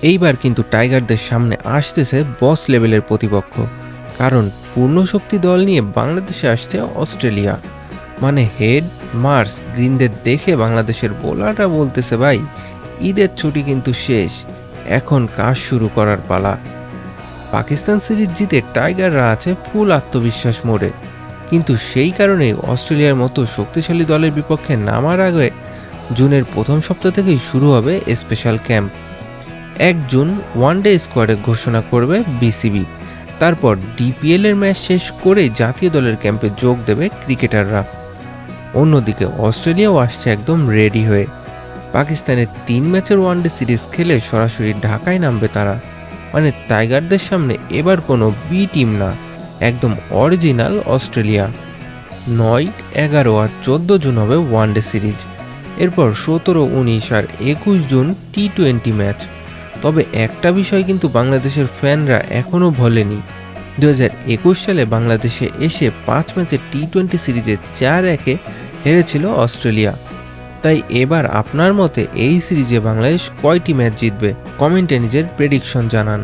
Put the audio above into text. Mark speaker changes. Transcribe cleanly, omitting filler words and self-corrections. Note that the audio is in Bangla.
Speaker 1: এইবার কিন্তু টাইগারদের সামনে আসতেছে বস লেভেলের প্রতিপক্ষ। কারণ পূর্ণ শক্তি দল নিয়ে বাংলাদেশে আসছে অস্ট্রেলিয়া। মানে হেড মার্স গ্রিনদের দেখে বাংলাদেশের বোলাররা বলতেছে, ভাই ঈদের ছুটি কিন্তু শেষ, এখন কাজ শুরু করার পালা। পাকিস্তান সিরিজ জিতে টাইগাররা আছে ফুল আত্মবিশ্বাস মোড়ে। কিন্তু সেই কারণেই অস্ট্রেলিয়ার মতো শক্তিশালী দলের বিপক্ষে নামার আগে জুনের প্রথম সপ্তাহ থেকেই শুরু হবে স্পেশাল ক্যাম্প। 1 জুন ওয়ানডে স্কোয়াডে ঘোষণা করবে বিসিবি। তারপর ডিপিএল এর ম্যাচ শেষ করে জাতীয় দলের ক্যাম্পে যোগ দেবে ক্রিকেটাররা। অন্যদিকে অস্ট্রেলিয়াও আসছে একদম রেডি হয়ে। পাকিস্তানের 3 ম্যাচের ওয়ানডে সিরিজ খেলে সরাসরি ঢাকায় নামবে তারা। মানে টাইগারদের সামনে এবার কোনো বি টিম না, একদম অরিজিনাল অস্ট্রেলিয়া। 9, 11 আর 14 জুন হবে ওয়ানডে সিরিজ। এরপর 17, 19 আর 21 জুন টি-20 ম্যাচ। তবে একটা বিষয় কিন্তু বাংলাদেশের ফ্যানরা এখনও ভোলেনি। 2021 সালে বাংলাদেশে এসে 5 ম্যাচের টি-20 সিরিজে 4-1 হেরেছিল অস্ট্রেলিয়া। তাই এবার আপনার মতে এই সিরিজে বাংলাদেশ কয়টি ম্যাচ জিতবে? কমেন্টে নিজের প্রেডিকশন জানান।